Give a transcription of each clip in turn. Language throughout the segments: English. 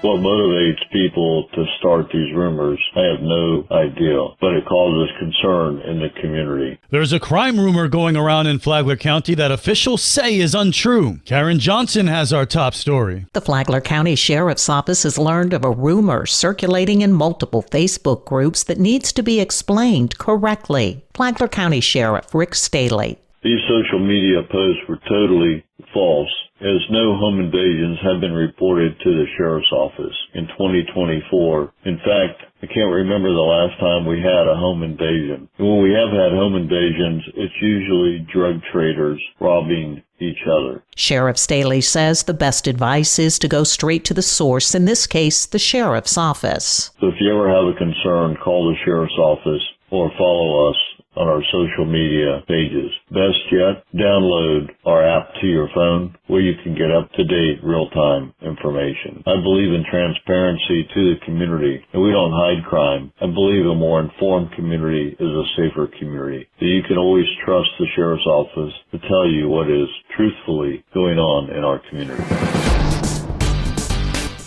What motivates people to start these rumors, I have no idea, but it causes concern in the community. There's a crime rumor going around in Flagler County that officials say is untrue. Karen Johnson has our top story. The Flagler County Sheriff's Office has learned of a rumor circulating in multiple Facebook groups that needs to be explained correctly. Flagler County Sheriff Rick Staley. These social media posts were totally false, as no home invasions have been reported to the Sheriff's Office in 2024. In fact, I can't remember the last time we had a home invasion. And when we have had home invasions, it's usually drug traders robbing each other. Sheriff Staley says the best advice is to go straight to the source, in this case, the Sheriff's Office. So if you ever have a concern, call the Sheriff's Office or follow us on our social media pages. Best yet, download our app to your phone where you can get up-to-date, real-time information. I believe in transparency to the community, and we don't hide crime. I believe a more informed community is a safer community. So you can always trust the Sheriff's Office to tell you what is truthfully going on in our community.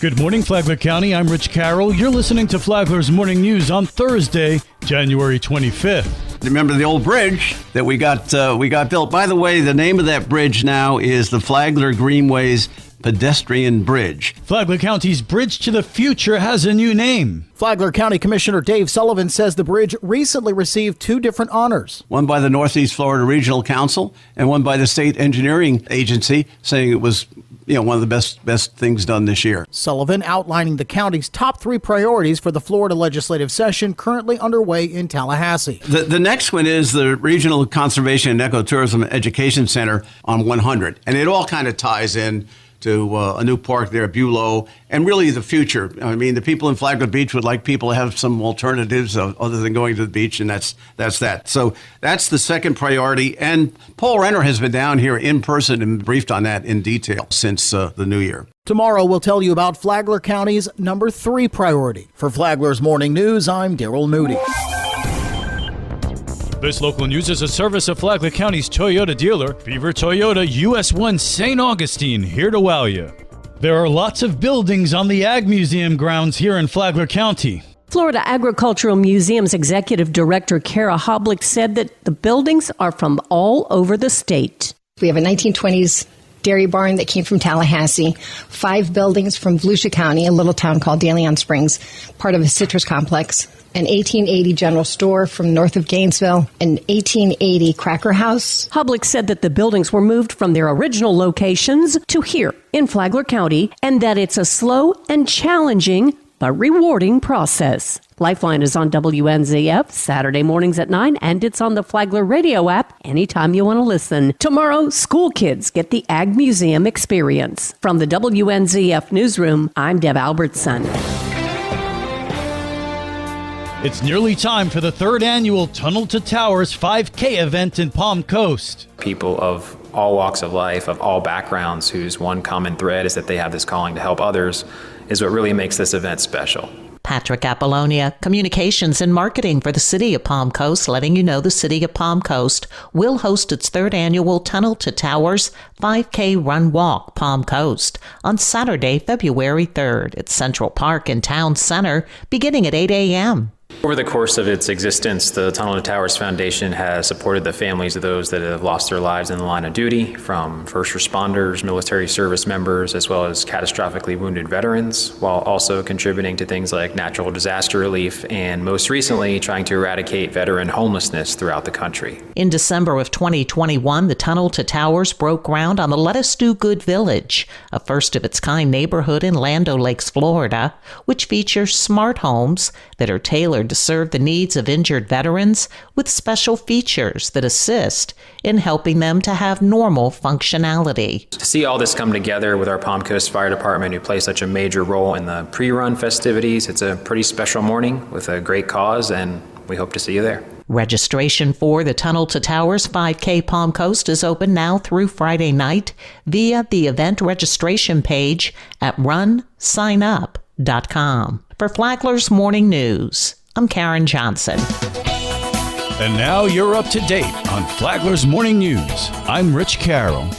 Good morning, Flagler County. I'm Rich Carroll. You're listening to Flagler's Morning News on Thursday, January 25th. Remember the old bridge that we got built? By the way, the name of that bridge now is the Flagler Greenways Pedestrian Bridge. Flagler County's Bridge to the Future has a new name. Flagler County Commissioner Dave Sullivan says the bridge recently received 2 different honors. One by the Northeast Florida Regional Council and one by the State Engineering Agency, saying it was one of the best things done this year. Sullivan outlining the county's top 3 priorities for the Florida legislative session currently underway in Tallahassee. The next one is the Regional Conservation and Ecotourism Education Center on 100. And it all kind of ties in to a new park there at Bulow, and really the future. I mean, the people in Flagler Beach would like people to have some alternatives other than going to the beach, and that's that. So that's the second priority. And Paul Renner has been down here in person and briefed on that in detail since the new year. Tomorrow we'll tell you about Flagler County's number 3 priority. For Flagler's Morning News, I'm Daryl Moody. This local news is a service of Flagler County's Toyota dealer, Beaver Toyota US 1 St. Augustine, here to wow you. There are lots of buildings on the Ag Museum grounds here in Flagler County. Florida Agricultural Museum's Executive Director Kara Hoblick said that the buildings are from all over the state. We have a 1920s dairy barn that came from Tallahassee, 5 buildings from Volusia County, a little town called De Leon Springs, part of a citrus complex, an 1880 general store from north of Gainesville, an 1880 cracker house. Hoblick said that the buildings were moved from their original locations to here in Flagler County, and that it's a slow and challenging but rewarding process. Lifeline is on WNZF Saturday mornings at 9, and it's on the Flagler radio app anytime you want to listen. Tomorrow, school kids get the Ag Museum experience. From the WNZF newsroom, I'm Deb Albertson. It's nearly time for the 3rd annual Tunnel to Towers 5K event in Palm Coast. People of all walks of life, of all backgrounds, whose one common thread is that they have this calling to help others, is what really makes this event special. Patrick Apollonia, Communications and Marketing for the City of Palm Coast, letting you know the City of Palm Coast will host its 3rd annual Tunnel to Towers 5K Run Walk Palm Coast on Saturday, February 3rd at Central Park in Town Center, beginning at 8 a.m. Over the course of its existence, the Tunnel to Towers Foundation has supported the families of those that have lost their lives in the line of duty, from first responders, military service members, as well as catastrophically wounded veterans, while also contributing to things like natural disaster relief and, most recently, trying to eradicate veteran homelessness throughout the country. In December of 2021, the Tunnel to Towers broke ground on the Let Us Do Good Village, a first-of-its-kind neighborhood in Land O'Lakes, Florida, which features smart homes that are tailored to serve the needs of injured veterans with special features that assist in helping them to have normal functionality. To see all this come together with our Palm Coast Fire Department, who plays such a major role in the pre-run festivities, it's a pretty special morning with a great cause, and we hope to see you there. Registration for the Tunnel to Towers 5K Palm Coast is open now through Friday night via the event registration page at runsignup.com. For Flagler's Morning News, I'm Karen Johnson. And now you're up to date on Flagler's Morning News. I'm Rich Carroll.